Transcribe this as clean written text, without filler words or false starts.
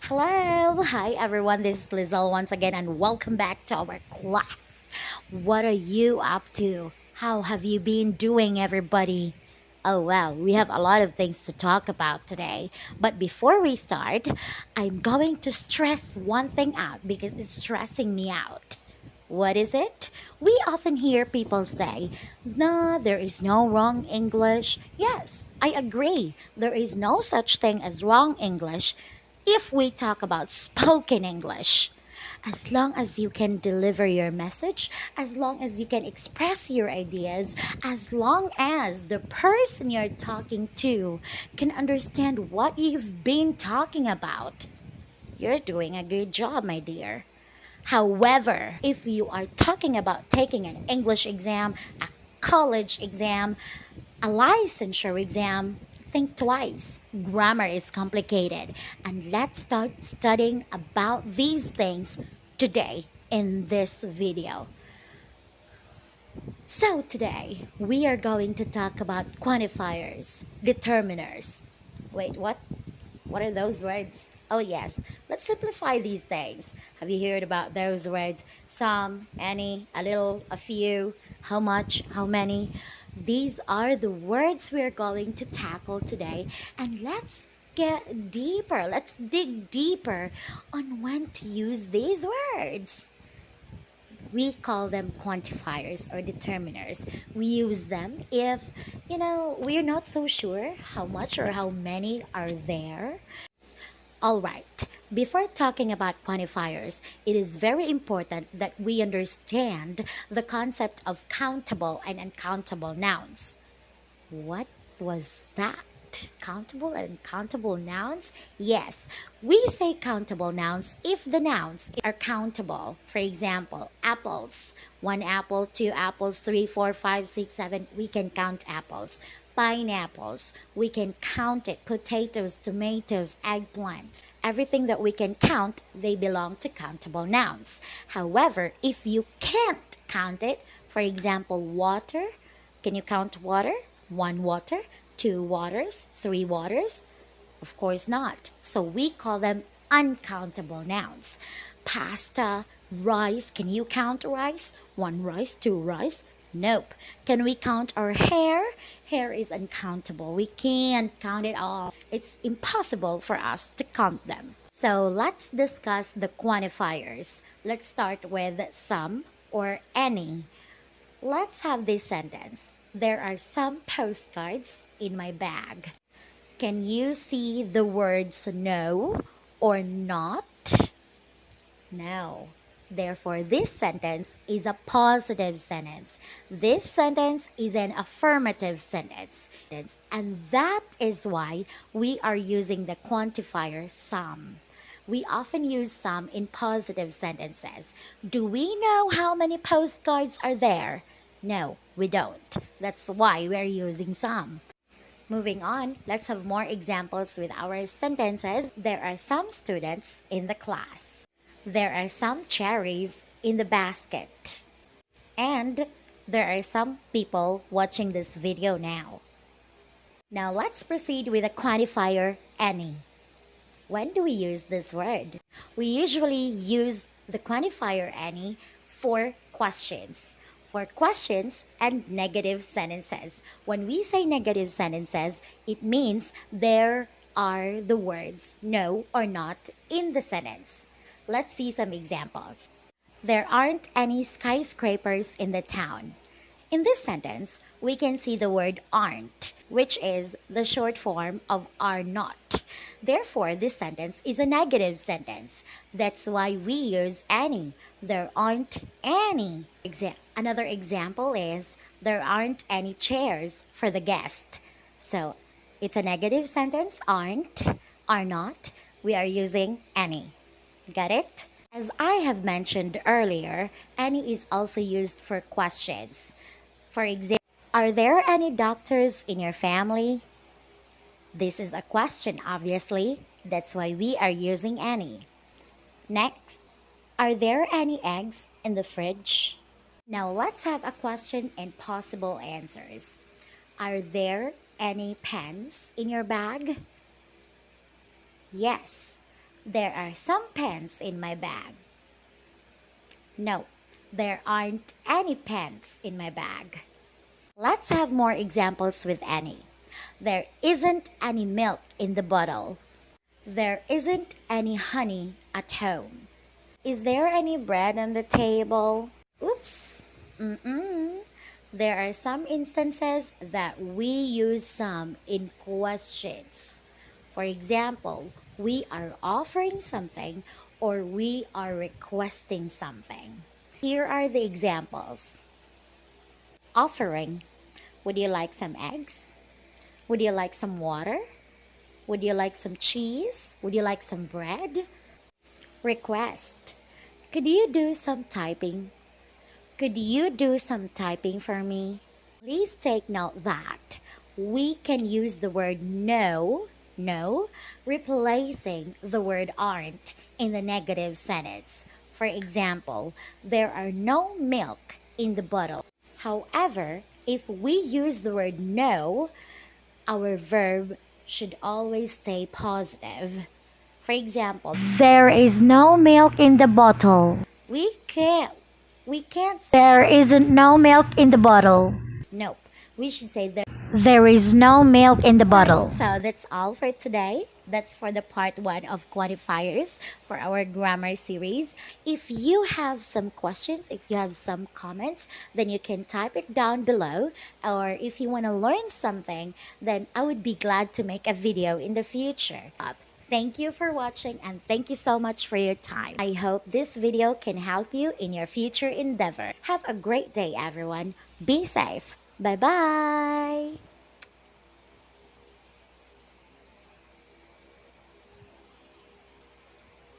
Hello, hi everyone. This is Lizelle once again, and welcome back to our class. What are you up to? How have you been doing, everybody? Oh, well, we have a lot of things to talk about today. But before we start, I'm going to stress one thing out because it's stressing me out. What is it? We often hear people say, "No, there is no wrong English." Yes, I agree. There is no such thing as wrong English if we talk about spoken English. As long as you can deliver your message, as long as you can express your ideas, as long as the person you're talking to can understand what you've been talking about, you're doing a good job, my dear. However, if you are talking about taking an English exam, a college exam, a licensure exam, think twice. Grammar is complicated. And let's start studying about these things today in this video. So, today we are going to talk about quantifiers, determiners. Wait, what? What are those words? Oh, yes. Let's simplify these things. Have you heard about those words? Some, any, a little, a few, how much, how many? These are the words we're going to tackle today. And let's get deeper. Let's dig deeper on when to use these words. We call them quantifiers or determiners. We use them if, we're not so sure how much or how many are there. All right, before talking about quantifiers, it is very important that we understand the concept of countable and uncountable nouns. What was that? Countable and uncountable nouns? Yes, we say countable nouns if the nouns are countable. For example, apples. One apple, two apples, three, four, five, six, seven. We can count apples. Pineapples. We can count it. Potatoes, tomatoes, eggplants. Everything that we can count, they belong to countable nouns. However, if you can't count it, for example, water. Can you count water? One water, two waters, three waters? Of course not. So we call them uncountable nouns. Pasta, rice. Can you count rice? One rice, two rice? Nope. Can we count our hair? Hair is uncountable. We can't count it all. It's impossible for us to count them. So let's discuss the quantifiers. Let's start with some or any. Let's have this sentence. There are some postcards in my bag. Can you see the words no or not? No. Therefore, this sentence is a positive sentence. This sentence is an affirmative sentence. And that is why we are using the quantifier some. We often use some in positive sentences. Do we know how many postcards are there? No, we don't. That's why we're using some. Moving on, let's have more examples with our sentences. There are some students in the class. There are some cherries in the basket. And there are some people watching this video now. Now let's proceed with the quantifier any. When do we use this word? We usually use the quantifier any for questions. For questions and negative sentences. When we say negative sentences, it means there are the words no or not in the sentence. Let's see some examples. There aren't any skyscrapers in the town. In this sentence, we can see the word aren't, which is the short form of are not. Therefore, this sentence is a negative sentence. That's why we use any. There aren't any. Another example is there aren't any chairs for the guest. So it's a negative sentence, aren't, are not. We are using any. Got it? As I have mentioned earlier, any is also used for questions. For example, are there any doctors in your family? This is a question, obviously. That's why we are using any. Next, are there any eggs in the fridge? Now let's have a question and possible answers. Are there any pens in your bag? Yes. There are some pens in my bag. No, there aren't any pens in my bag. Let's have more examples with any. There isn't any milk in the bottle. There isn't any honey at home. Is there any bread on the table? Oops. There are some instances that we use some in questions. For example, we are offering something or we are requesting something. Here are the examples. Offering. Would you like some eggs? Would you like some water? Would you like some cheese? Would you like some bread? Request. Could you do some typing? Could you do some typing for me? Please take note that we can use the word no, replacing the word aren't in the negative sentence. For example, there are no milk in the bottle. However, if we use the word no, our verb should always stay positive. For example, There is no milk in the bottle. we can't say There isn't no milk in the bottle. nope. We should say there. There is no milk in the bottle. So that's all for today. That's for the part 1 of quantifiers for our grammar series. If you have some questions, if you have some comments, then you can type it down below. Or if you want to learn something, then I would be glad to make a video in the future. Thank you for watching and thank you so much for your time. I hope this video can help you in your future endeavor. Have a great day, everyone. Be safe. Bye-bye.